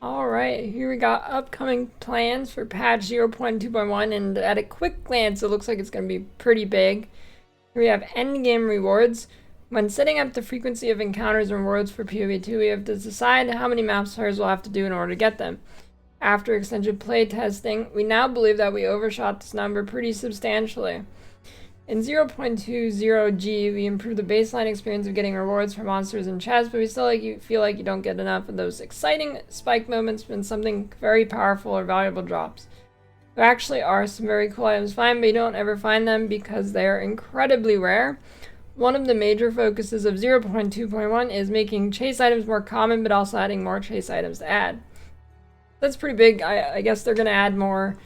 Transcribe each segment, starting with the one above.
Alright, here we got upcoming plans for patch 0.2.1, and at a quick glance, it looks like it's going to be pretty big. Here we have endgame rewards. When setting up the frequency of encounters and rewards for PoE2, we have to decide how many maps players will have to do in order to get them. After extensive play testing, we now believe that we overshot this number pretty substantially. In 0.20G, we improved the baseline experience of getting rewards for monsters and chests, but we still feel like you don't get enough of those exciting spike moments when something very powerful or valuable drops. There actually are some very cool items fine, but you don't ever find them because they are incredibly rare. One of the major focuses of 0.2.1 is making chase items more common, but also adding more chase items to add. That's pretty big. I guess they're going to add more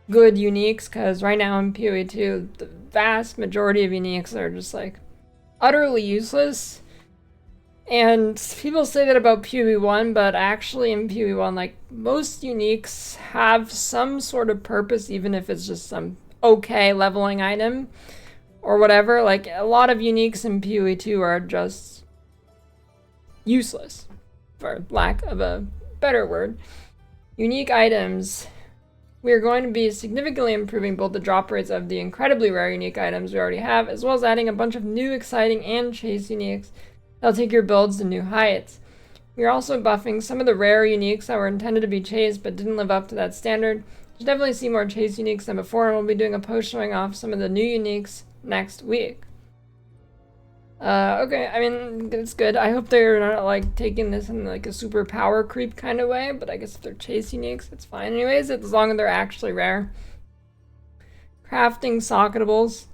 good uniques, because right now in PoE2, the vast majority of uniques are just like utterly useless. And people say that about PoE1, but actually in PoE1, like, most uniques have some sort of purpose, even if it's just some okay leveling item or whatever. Like, a lot of uniques in PoE2 are just useless, for lack of a better word. Unique items. We are going to be significantly improving both the drop rates of the incredibly rare unique items we already have, as well as adding a bunch of new exciting and chase uniques that'll take your builds to new heights. We are also buffing some of the rare uniques that were intended to be chased but didn't live up to that standard. You should definitely see more chase uniques than before, and we'll be doing a post showing off some of the new uniques next week. Okay, I mean, it's good. I hope they're not, like, taking this in, like, a super power creep kind of way, but I guess if they're chase uniques, it's fine anyways, as long as they're actually rare. Crafting socketables.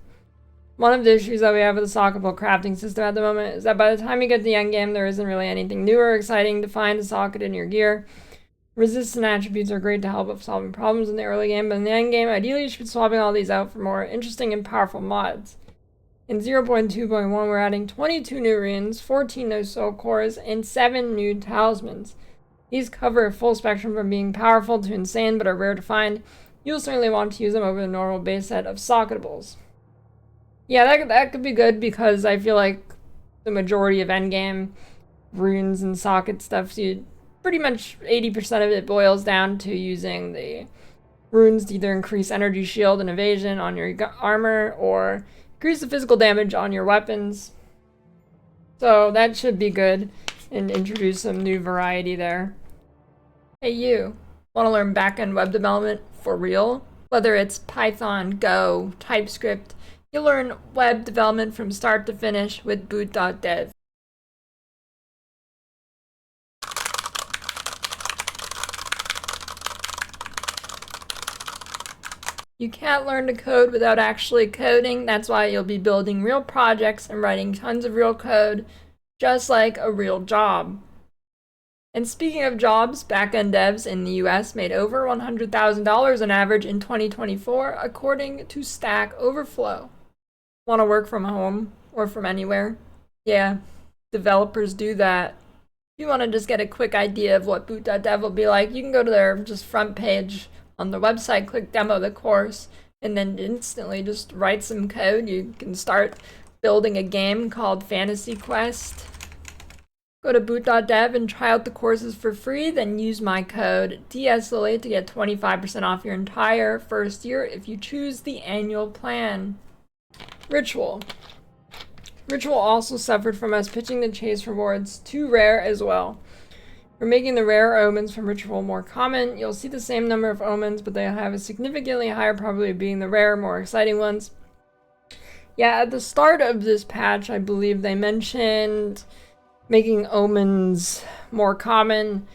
One of the issues that we have with the socketable crafting system at the moment is that by the time you get to the endgame, there isn't really anything new or exciting to find a socket in your gear. Resistant attributes are great to help with solving problems in the early game, but in the endgame, ideally you should be swapping all these out for more interesting and powerful mods. In 0.2.1, we're adding 22 new runes, 14 new soul cores, and 7 new talismans. These cover a full spectrum from being powerful to insane, but are rare to find. You'll certainly want to use them over the normal base set of socketables. Yeah, that could be good, because I feel like the majority of endgame runes and socket stuff, pretty much 80% of it boils down to using the runes to either increase energy shield and evasion on your armor, or increase the physical damage on your weapons. So that should be good and introduce some new variety there. Hey you, want to learn backend web development for real? Whether it's Python, Go, TypeScript, you'll learn web development from start to finish with boot.dev. You can't learn to code without actually coding. That's why you'll be building real projects and writing tons of real code, just like a real job. And speaking of jobs, backend devs in the US made over $100,000 on average in 2024, according to Stack Overflow. Want to work from home or from anywhere? Yeah, developers do that. If you want to just get a quick idea of what boot.dev will be like, you can go to their just front page on the website, click demo the course, and then instantly just write some code. You can start building a game called Fantasy Quest. Go to boot.dev and try out the courses for free, then use my code DSLA to get 25% off your entire first year if you choose the annual plan. Ritual. Ritual also suffered from us pitching the chase rewards too rare as well. We're making the rare omens from Ritual more common. You'll see the same number of omens, but they have a significantly higher probability of being the rare, more exciting ones. Yeah, at the start of this patch, I believe they mentioned making omens more common.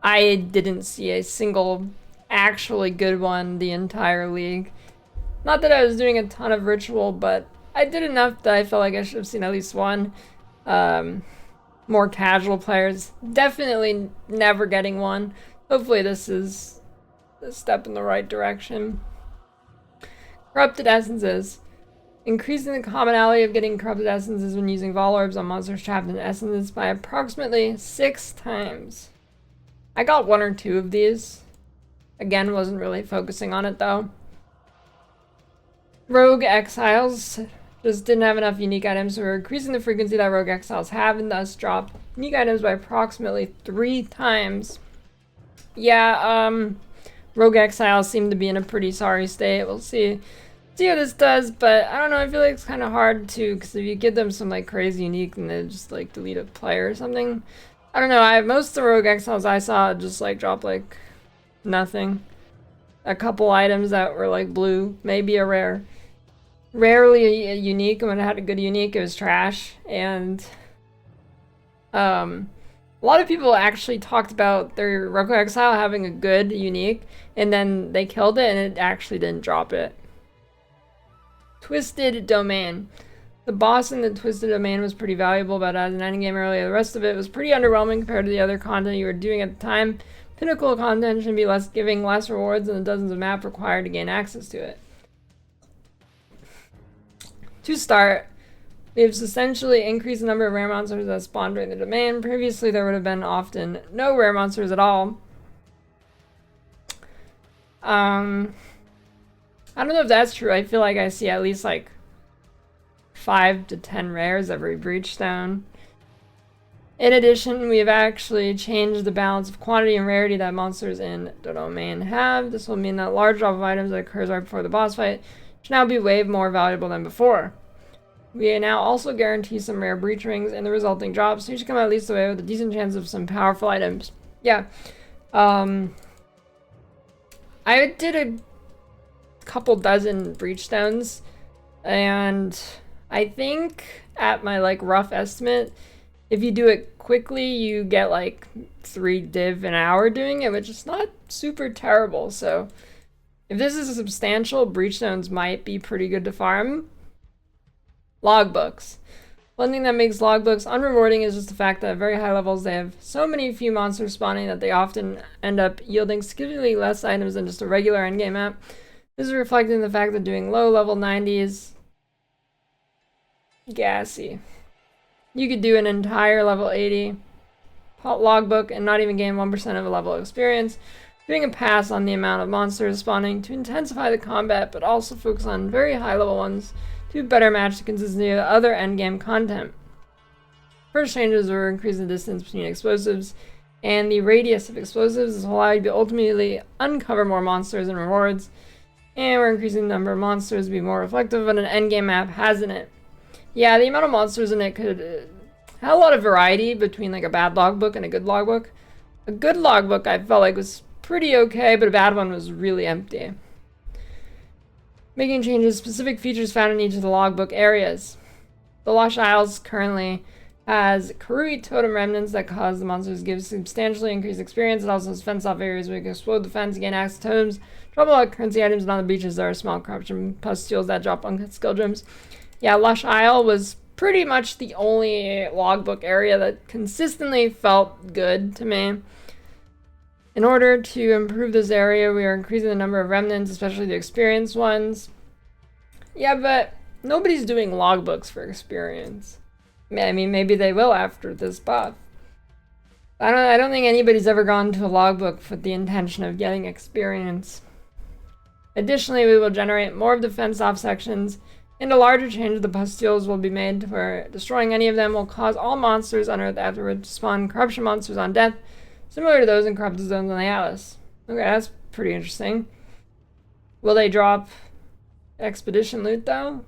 I didn't see a single actually good one the entire league. Not that I was doing a ton of Ritual, but I did enough that I felt like I should have seen at least one. More casual players definitely never getting one. Hopefully this is a step in the right direction. Corrupted essences. Increasing the commonality of getting corrupted essences when using vol orbs on monsters trapped in essences by approximately 6 times. I got 1 or 2 of these. Again, wasn't really focusing on it though. Rogue exiles. Just didn't have enough unique items, so we're increasing the frequency that rogue exiles have, and thus drop unique items by approximately 3 times. Yeah, Rogue Exile seemed to be in a pretty sorry state. We'll see how this does, but I don't know, I feel like it's kind of hard to, because if you give them some like crazy unique and they just like delete a player or something. I don't know, most of the Rogue Exiles I saw just like drop like nothing. A couple items that were like blue, maybe a rare. Rarely a unique, and when it had a good unique, it was trash. And a lot of people actually talked about their Rogue Exile having a good unique, and then they killed it and it actually didn't drop it. Twisted Domain. The boss in the Twisted Domain was pretty valuable, but as an endgame earlier, the rest of it was pretty underwhelming compared to the other content you were doing at the time. Pinnacle content should be giving less rewards than the dozens of maps required to gain access to it. To start, we have substantially increased the number of rare monsters that spawn during the domain. Previously, there would have been often no rare monsters at all. I don't know if that's true. I feel like I see at least like 5 to 10 rares every Breachstone. In addition, we have actually changed the balance of quantity and rarity that monsters in the domain have. This will mean that large drop of items that occurs right before the boss fight should now be way more valuable than before. We now also guarantee some rare breach rings in the resulting drops, so you should come at least away with a decent chance of some powerful items. Yeah. I did a couple dozen Breachstones, and I think at my like rough estimate, if you do it quickly, you get like 3 div an hour doing it, which is not super terrible. So if this is a substantial, Breachstones might be pretty good to farm. Logbooks. One thing that makes logbooks unrewarding is just the fact that at very high levels they have so many few monsters spawning that they often end up yielding significantly less items than just a regular endgame map. This is reflected in the fact that doing low level 90s gassy. You could do an entire level 80 logbook and not even gain 1% of a level of experience, doing a pass on the amount of monsters spawning to intensify the combat, but also focus on very high level ones to better match the consistency of the other endgame content. First changes were increasing the distance between explosives and the radius of explosives. This will allow you to ultimately uncover more monsters and rewards, and we're increasing the number of monsters to be more reflective of what an endgame map has in it. Yeah, the amount of monsters in it could have a lot of variety between like a bad logbook and a good logbook. A good logbook I felt like was pretty okay, but a bad one was really empty. Making changes to specific features found in each of the logbook areas. The Lush Isles currently has Karui totem remnants that cause the monsters to give substantially increased experience. It also has fence-off areas where you can explode the fence, gain access to totems, drop a lot of currency items, and on the beaches there are small corruption pustules that drop uncut skill gems. Yeah, Lush Isle was pretty much the only logbook area that consistently felt good to me. In order to improve this area, we are increasing the number of remnants, especially the experienced ones. Yeah, but nobody's doing logbooks for experience. I mean, maybe they will after this buff. I don't think anybody's ever gone to a logbook with the intention of getting experience. Additionally, we will generate more of the fence-off sections, and a larger change of the pustules will be made where destroying any of them will cause all monsters on Earth afterwards to spawn corruption monsters on death, similar to those in corrupted zones on the Atlas. Okay, that's pretty interesting. Will they drop expedition loot though?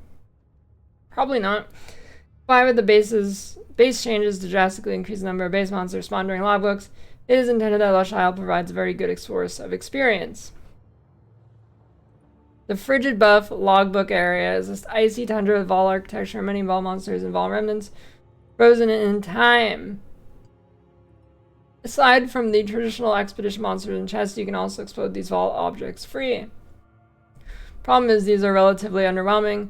Probably not. 5 of the base changes to drastically increase the number of base monsters spawned during logbooks. It is intended that Lush Isle provides a very good source of experience. The Frigid Buff logbook area is this icy tundra with Vol architecture, many Vol monsters and Vol remnants, frozen in time. Aside from the traditional expedition monsters and chests, you can also explode these Vol objects free. Problem is, these are relatively underwhelming.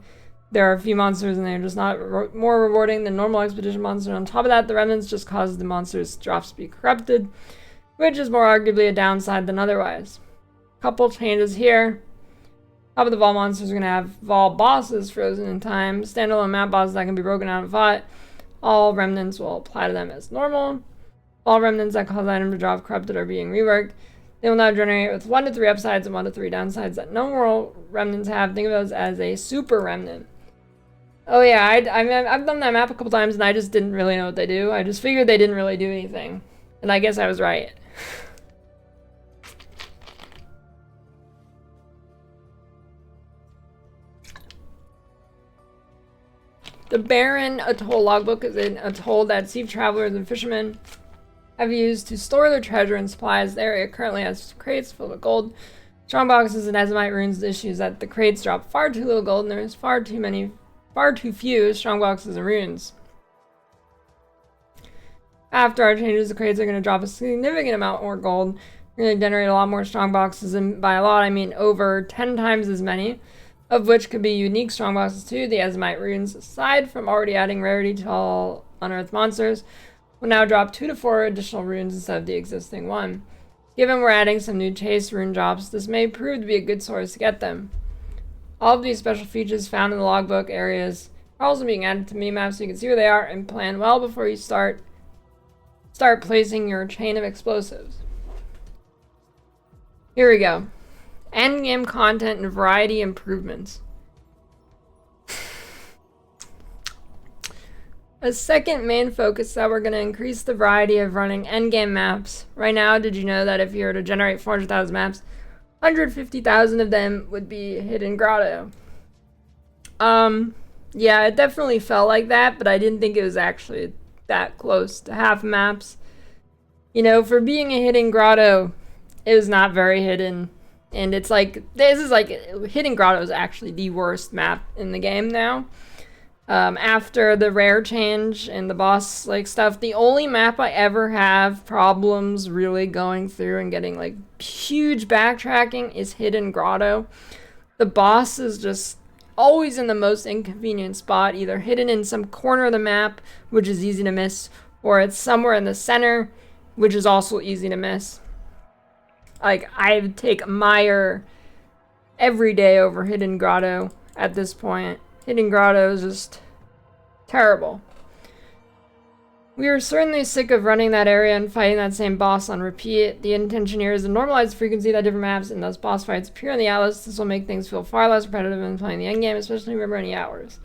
There are a few monsters and they're just not more rewarding than normal expedition monsters. On top of that, the remnants just cause the monsters' drops to be corrupted, which is more arguably a downside than otherwise. Couple changes here. Top of the Vol monsters are going to have Vol bosses frozen in time, standalone map bosses that can be broken out and fought. All remnants will apply to them as normal. All remnants that cause items to drop corrupted are being reworked. They will now generate with 1 to 3 upsides and 1 to 3 downsides that no normal remnants have. Think of those as a super remnant. Oh yeah, I've done that map a couple times and I just didn't really know what they do. I just figured they didn't really do anything. And I guess I was right. The Barren Atoll logbook is an atoll that sea travelers and fishermen have used to store their treasure and supplies. The area currently has crates filled with gold, strongboxes, and azimite runes. The issue is that the crates drop far too little gold, and there's far too few strongboxes and runes. After our changes, the crates are going to drop a significant amount more gold. We're going to generate a lot more strongboxes, and by a lot I mean over 10 times as many, of which could be unique strongboxes too. The azimite runes, aside from already adding rarity to all unearthed monsters, will now drop 2 to 4 additional runes instead of the existing one. Given we're adding some new chase rune drops, this may prove to be a good source to get them. All of these special features found in the logbook areas are also being added to mini-maps so you can see where they are and plan well before you start placing your chain of explosives. Here we go. Endgame content and variety improvements. A second main focus that we're going to increase the variety of running endgame maps. Right now, did you know that if you were to generate 400,000 maps, 150,000 of them would be Hidden Grotto? Yeah, it definitely felt like that, but I didn't think it was actually that close to half maps. You know, for being a Hidden Grotto, it was not very hidden. And it's like, Hidden Grotto is actually the worst map in the game now. After the rare change and the boss stuff, the only map I ever have problems really going through and getting huge backtracking is Hidden Grotto. The boss is just always in the most inconvenient spot, either hidden in some corner of the map, which is easy to miss, or it's somewhere in the center, which is also easy to miss. I take Mire every day over Hidden Grotto at this point. Hidden Grotto is just terrible. We are certainly sick of running that area and fighting that same boss on repeat. The intention here is to normalize the frequency that different maps and those boss fights appear in the atlas. This will make things feel far less repetitive than playing the endgame, especially over many hours.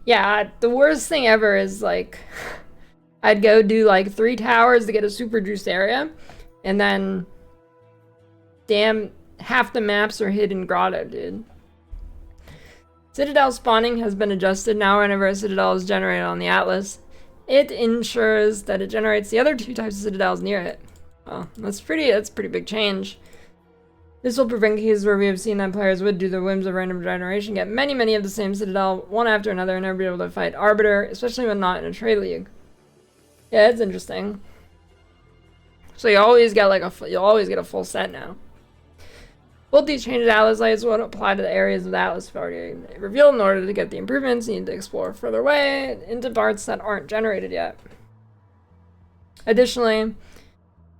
Yeah, the worst thing ever is I'd go do 3 towers to get a super juiced area, and then damn, half the maps are Hidden Grotto, dude. Citadel spawning has been adjusted. Now whenever a citadel is generated on the atlas, it ensures that it generates the other 2 types of citadels near it. Well, that's a pretty big change. This will prevent cases where we have seen that players would do the whims of random generation, get many of the same citadel, one after another, and never be able to fight Arbiter, especially when not in a trade league. Yeah, it's interesting. So you always get a full set now. Both these changes to Atlas lights won't apply to the areas of the Atlas we've already revealed. In order to get the improvements, you need to explore further away into parts that aren't generated yet. Additionally,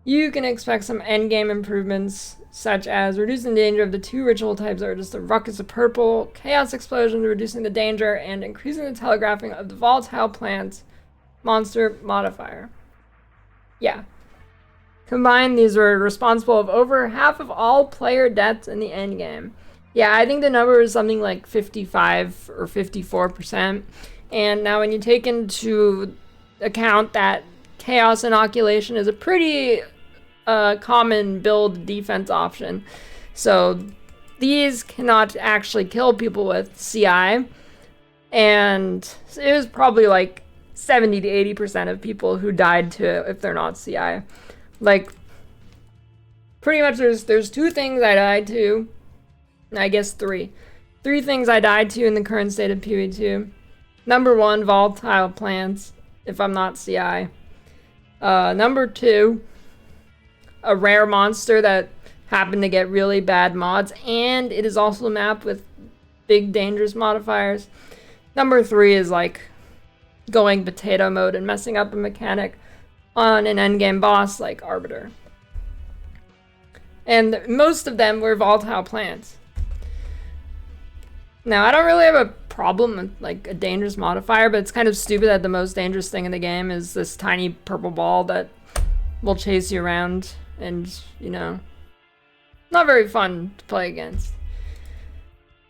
you can expect some endgame improvements, such as reducing the danger of the 2 ritual types that are just a ruckus of purple, chaos explosion, reducing the danger, and increasing the telegraphing of the volatile plant monster modifier. Yeah. Combined, these were responsible of over half of all player deaths in the endgame. Yeah, I think the number is something like 55 or 54%. And now when you take into account that Chaos Inoculation is a pretty common build defense option. So these cannot actually kill people with CI. And it was probably 70 to 80% of people who died to it if they're not CI. Pretty much there's 2 things I died to. I guess 3. 3 things I died to in the current state of PvE2. Number 1, volatile plants, if I'm not CI. Number 2, a rare monster that happened to get really bad mods, and it is also a map with big dangerous modifiers. Number 3 is going potato mode and messing up a mechanic on an endgame boss like Arbiter. And most of them were volatile plants. Now, I don't really have a problem with a dangerous modifier, but it's kind of stupid that the most dangerous thing in the game is this tiny purple ball that will chase you around and, not very fun to play against.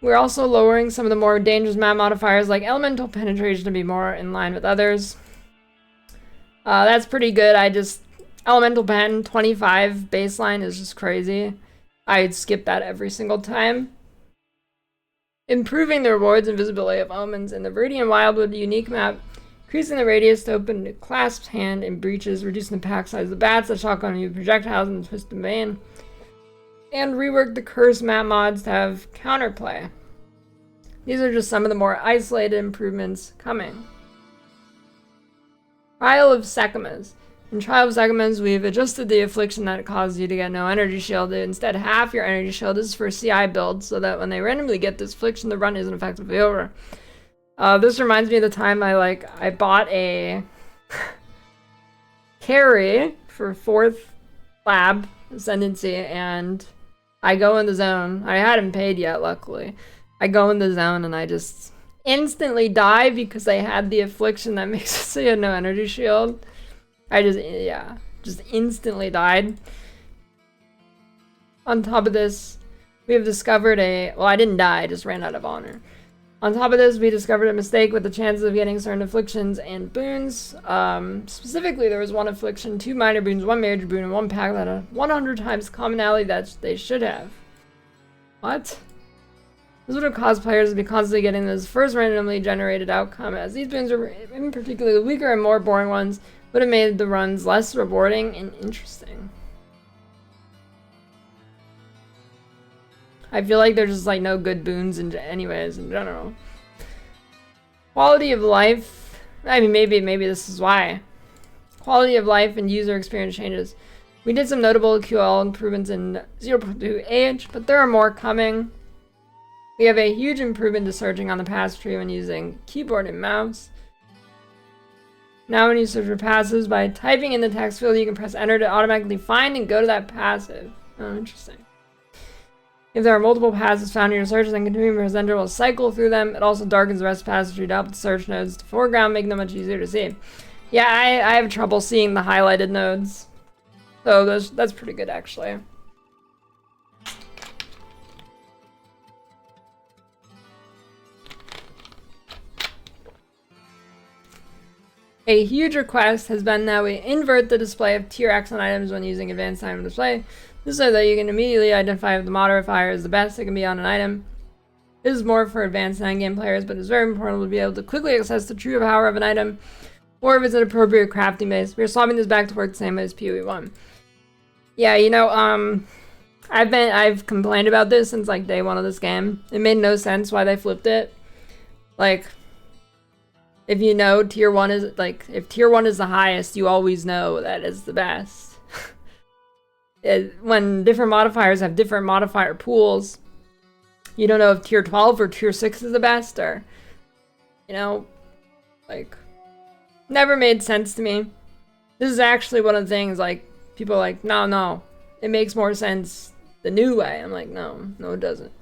We're also lowering some of the more dangerous map modifiers like elemental penetration to be more in line with others. That's pretty good. Elemental pen 25 baseline is just crazy. I'd skip that every single time. Improving the rewards and visibility of omens in the Viridian Wildwood unique map, increasing the radius to open the clasped hand in breaches, reducing the pack size of the bats that shotgun you projectiles in the twisted vein, and rework the curse map mods to have counterplay. These are just some of the more isolated improvements coming. Trial of Sekhemas. In Trial of Sekhemas, we've adjusted the affliction that causes you to get no energy shield. Instead, half your energy shield is for CI builds, so that when they randomly get this affliction, the run isn't effectively over. This reminds me of the time I bought a carry for 4th lab ascendancy, and I go in the zone. I hadn't paid yet, luckily. I go in the zone and I just instantly die because I had the affliction that makes it so you had no energy shield. I just instantly died. On top of this, we have discovered well, I didn't die, I just ran out of honor. On top of this, we discovered a mistake with the chances of getting certain afflictions and boons. Specifically, there was one affliction, 2 minor boons, 1 major boon, and 1 pack that had 100 times commonality that they should have. What? This would have caused players to be constantly getting this first randomly generated outcome, as these boons are in particular the weaker and more boring ones, would have made the runs less rewarding and interesting. I feel like there's just no good boons in general. Quality of life. I mean, maybe this is why. Quality of life and user experience changes. We did some notable QL improvements in 0.2H, but there are more coming. We have a huge improvement to searching on the pass tree when using keyboard and mouse. Now when you search for passives, by typing in the text field, you can press enter to automatically find and go to that passive. Oh, interesting. If there are multiple passives found in your searches and continuing to press enter will cycle through them, it also darkens the rest of the passage tree to help the search nodes to foreground, making them much easier to see. Yeah, I have trouble seeing the highlighted nodes. So that's pretty good, actually. A huge request has been that we invert the display of tier X on items when using advanced item display. This is so that you can immediately identify if the modifier is the best it can be on an item. This is more for advanced endgame players, but it's very important to be able to quickly assess the true power of an item, or if it's an appropriate crafting base. We're swapping this back to work the same way as PoE1. Yeah, I've complained about this since day 1 of this game. It made no sense why they flipped it. If you know tier 1 is, if tier 1 is the highest, you always know that is the best. When different modifiers have different modifier pools, you don't know if tier 12 or tier 6 is the best, or, never made sense to me. This is actually one of the things, people are like, no, it makes more sense the new way. I'm like, no, it doesn't.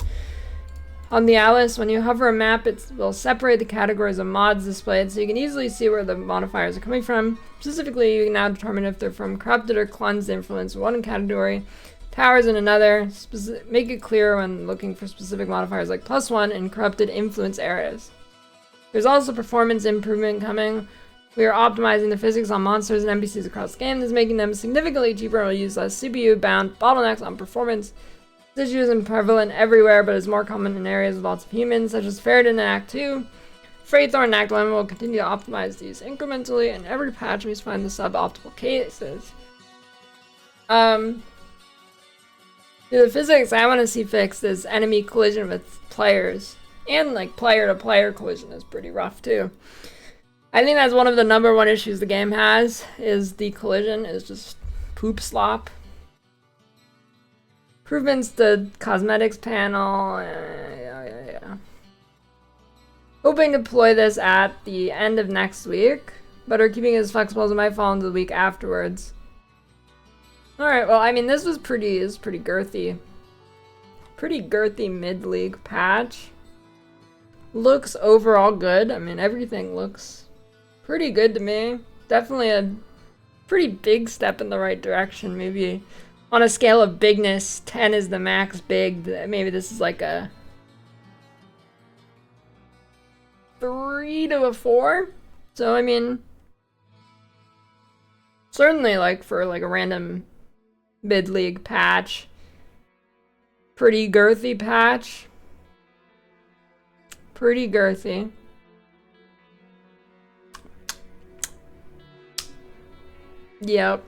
On the Alice, when you hover a map, it will separate the categories of mods displayed, so you can easily see where the modifiers are coming from. Specifically, you can now determine if they're from corrupted or cleansed influence in one category, towers in another. Make it clear when looking for specific modifiers like +1 in corrupted influence areas. There's also performance improvement coming. We are optimizing the physics on monsters and NPCs across the game. This is making them significantly cheaper and will use less CPU-bound bottlenecks on performance. This issue isn't prevalent everywhere, but is more common in areas with lots of humans, such as Ferret in Act 2. Freightthorn in Act 1 will continue to optimize these incrementally, and every patch we find the suboptimal cases. The physics I want to see fixed is enemy collision with players, and player-to-player collision is pretty rough too. I think that's one of the #1 issues the game has, is the collision is just poop slop. Improvements to cosmetics panel, yeah. Hoping to deploy this at the end of next week, but are keeping it as flexible as it might fall into the week afterwards. Alright, well, I mean, this was pretty girthy. Pretty girthy mid-league patch. Looks overall good. I mean, everything looks pretty good to me. Definitely a pretty big step in the right direction. Maybe on a scale of bigness, 10 is the max big. Maybe this is like a 3 to a 4. So, I mean, certainly for a random mid-league patch. Pretty girthy patch. Pretty girthy. Yep.